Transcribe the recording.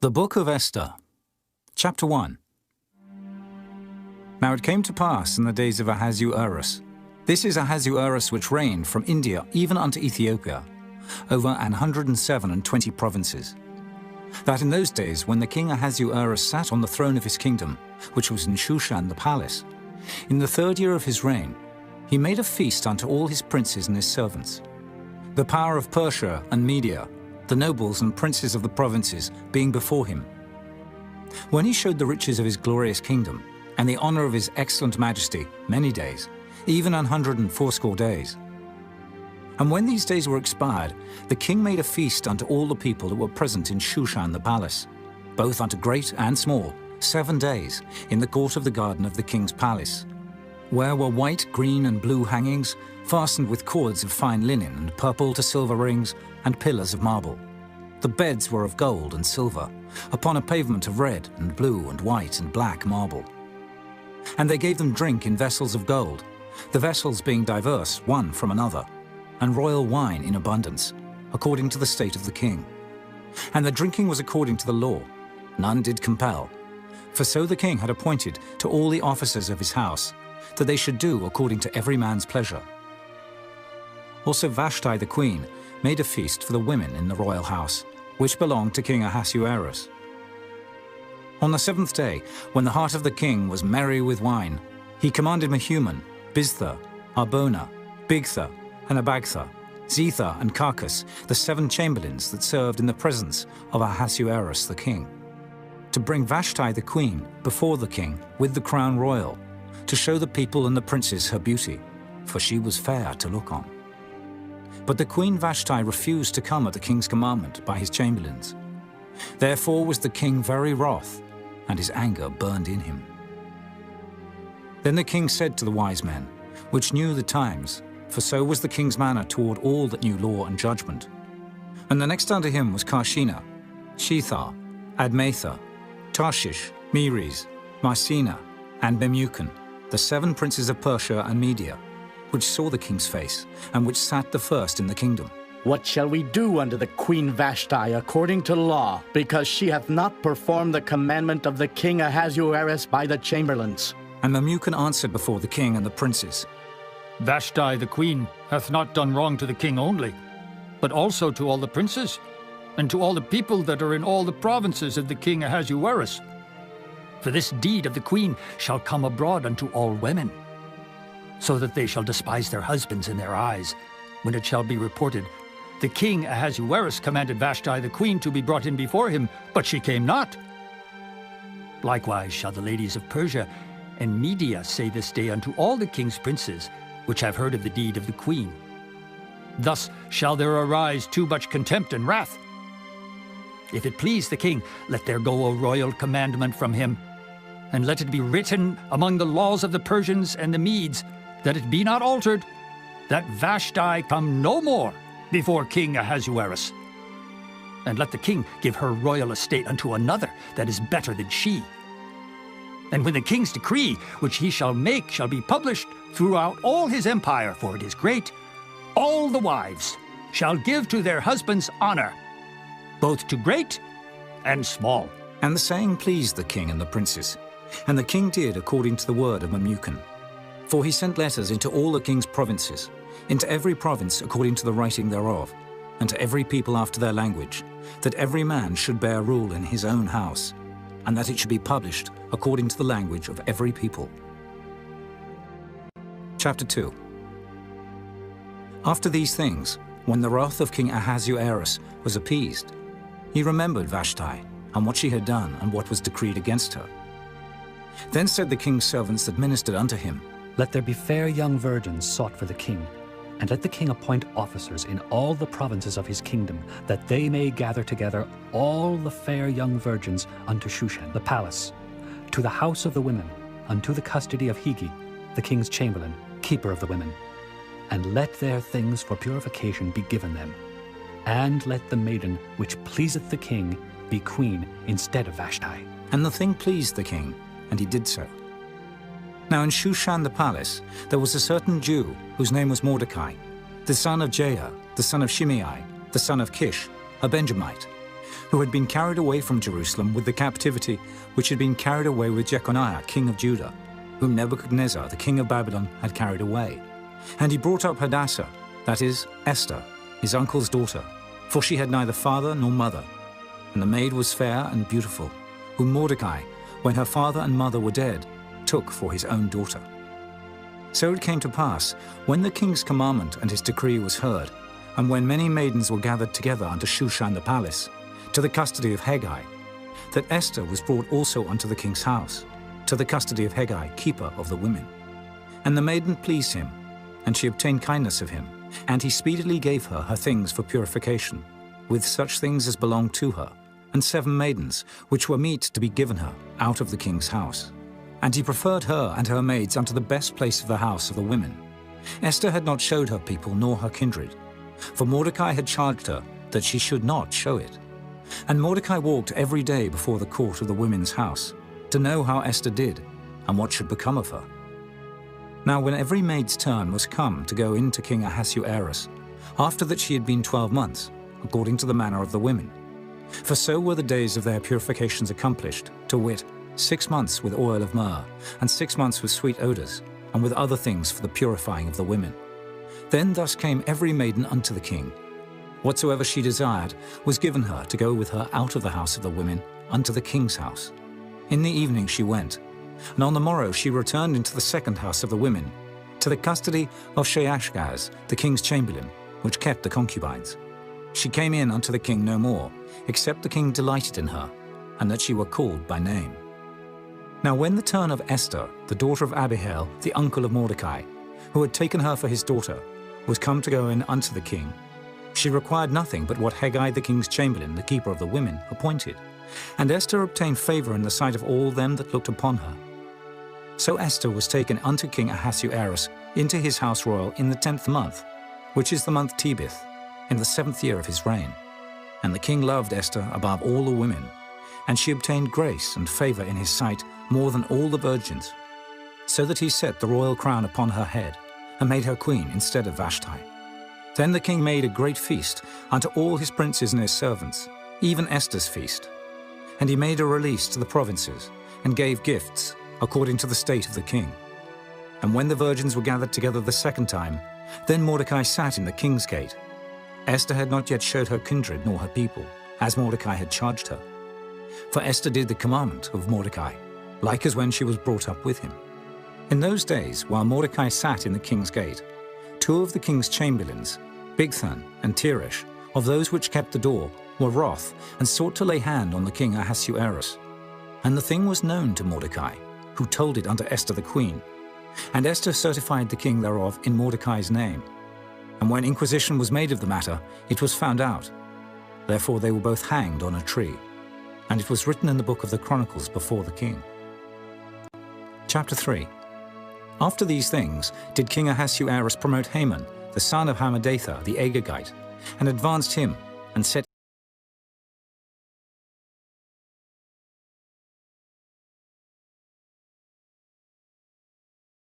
The Book of Esther, Chapter 1. Now it came to pass in the days of Ahasuerus, this is Ahasuerus which reigned from India even unto Ethiopia, over 127 provinces, that in those days when the king Ahasuerus sat on the throne of his kingdom, which was in Shushan the palace, in the 3rd year of his reign, he made a feast unto all his princes and his servants. The power of Persia and Media, the nobles and princes of the provinces, being before him. When he showed the riches of his glorious kingdom, and the honor of his excellent majesty, many days, even 180 days. And when these days were expired, the king made a feast unto all the people that were present in Shushan the palace, both unto great and small, 7 days, in the court of the garden of the king's palace, where were white, green, and blue hangings, fastened with cords of fine linen, and purple to silver rings, and pillars of marble. The beds were of gold and silver, upon a pavement of red, and blue, and white, and black marble. And they gave them drink in vessels of gold, the vessels being diverse one from another, and royal wine in abundance, according to the state of the king. And the drinking was according to the law, none did compel. For so the king had appointed to all the officers of his house, that they should do according to every man's pleasure. Also Vashti the queen made a feast for the women in the royal house, which belonged to King Ahasuerus. On the 7th day, when the heart of the king was merry with wine, he commanded Mehuman, Biztha, Arbona, Bigtha, and Abagtha, Zetha, and Carcas, the 7 chamberlains that served in the presence of Ahasuerus the king, to bring Vashti the queen before the king with the crown royal, to show the people and the princes her beauty, for she was fair to look on. But the queen Vashti refused to come at the king's commandment by his chamberlains. Therefore was the king very wroth, and his anger burned in him. Then the king said to the wise men, which knew the times, for so was the king's manner toward all that knew law and judgment. And the next unto him was Karshina, Shethar, Admatha, Tarshish, Meres, Marsena, and Memucan, the 7 princes of Persia and Media, which saw the king's face, and which sat the first in the kingdom. What shall we do unto the queen Vashti according to law, because she hath not performed the commandment of the king Ahasuerus by the chamberlains? And Memucan answered before the king and the princes, Vashti the queen hath not done wrong to the king only, but also to all the princes, and to all the people that are in all the provinces of the king Ahasuerus. For this deed of the queen shall come abroad unto all women, so that they shall despise their husbands in their eyes, when it shall be reported, the king Ahasuerus commanded Vashti the queen to be brought in before him, but she came not. Likewise shall the ladies of Persia and Media say this day unto all the king's princes, which have heard of the deed of the queen. Thus shall there arise too much contempt and wrath. If it please the king, let there go a royal commandment from him, and let it be written among the laws of the Persians and the Medes, that it be not altered, that Vashti come no more before King Ahasuerus. And let the king give her royal estate unto another that is better than she. And when the king's decree, which he shall make, shall be published throughout all his empire, for it is great, all the wives shall give to their husbands honor, both to great and small. And the saying pleased the king and the princes, and the king did according to the word of Memucan. For he sent letters into all the king's provinces, into every province according to the writing thereof, and to every people after their language, that every man should bear rule in his own house, and that it should be published according to the language of every people. Chapter 2. After these things, when the wrath of King Ahasuerus was appeased, he remembered Vashti, and what she had done, and what was decreed against her. Then said the king's servants that ministered unto him, Let there be fair young virgins sought for the king, and let the king appoint officers in all the provinces of his kingdom, that they may gather together all the fair young virgins unto Shushan the palace, to the house of the women, unto the custody of Hegi, the king's chamberlain, keeper of the women. And let their things for purification be given them. And let the maiden which pleaseth the king be queen instead of Vashti. And the thing pleased the king, and he did so. Now in Shushan the palace there was a certain Jew, whose name was Mordecai, the son of Jair, the son of Shimei, the son of Kish, a Benjamite, who had been carried away from Jerusalem with the captivity which had been carried away with Jeconiah, king of Judah, whom Nebuchadnezzar, the king of Babylon, had carried away. And he brought up Hadassah, that is, Esther, his uncle's daughter, for she had neither father nor mother. And the maid was fair and beautiful, whom Mordecai, when her father and mother were dead, took for his own daughter. So it came to pass, when the king's commandment and his decree was heard, and when many maidens were gathered together unto Shushan the palace, to the custody of Hegai, that Esther was brought also unto the king's house, to the custody of Hegai, keeper of the women. And the maiden pleased him, and she obtained kindness of him, and he speedily gave her her things for purification, with such things as belonged to her, and 7 maidens, which were meet to be given her out of the king's house. And he preferred her and her maids unto the best place of the house of the women. Esther had not showed her people nor her kindred, for Mordecai had charged her that she should not show it. And Mordecai walked every day before the court of the women's house, to know how Esther did, and what should become of her. Now when every maid's turn was come to go in to King Ahasuerus, after that she had been 12 months, according to the manner of the women. For so were the days of their purifications accomplished, to wit, 6 months with oil of myrrh, and 6 months with sweet odours, and with other things for the purifying of the women. Then thus came every maiden unto the king. Whatsoever she desired was given her to go with her out of the house of the women unto the king's house. In the evening she went, and on the morrow she returned into the second house of the women, to the custody of Sheashgaz, the king's chamberlain, which kept the concubines. She came in unto the king no more, except the king delighted in her, and that she were called by name. Now when the turn of Esther, the daughter of Abihail, the uncle of Mordecai, who had taken her for his daughter, was come to go in unto the king, she required nothing but what Hegai the king's chamberlain, the keeper of the women, appointed. And Esther obtained favor in the sight of all them that looked upon her. So Esther was taken unto King Ahasuerus into his house royal in the 10th month, which is the month Tebeth, in the 7th year of his reign. And the king loved Esther above all the women, and she obtained grace and favor in his sight more than all the virgins, so that he set the royal crown upon her head, and made her queen instead of Vashti. Then the king made a great feast unto all his princes and his servants, even Esther's feast. And he made a release to the provinces, and gave gifts, according to the state of the king. And when the virgins were gathered together the second time, then Mordecai sat in the king's gate. Esther had not yet showed her kindred nor her people, as Mordecai had charged her. For Esther did the commandment of Mordecai, like as when she was brought up with him. In those days, while Mordecai sat in the king's gate, 2 of the king's chamberlains, Bigthan and Teresh, of those which kept the door, were wroth, and sought to lay hand on the king Ahasuerus. And the thing was known to Mordecai, who told it unto Esther the queen. And Esther certified the king thereof in Mordecai's name. And when inquisition was made of the matter, it was found out. Therefore they were both hanged on a tree. And it was written in the book of the Chronicles before the king. Chapter 3. After these things did King Ahasuerus promote Haman, the son of Hammedatha the Agagite, and advanced him, and set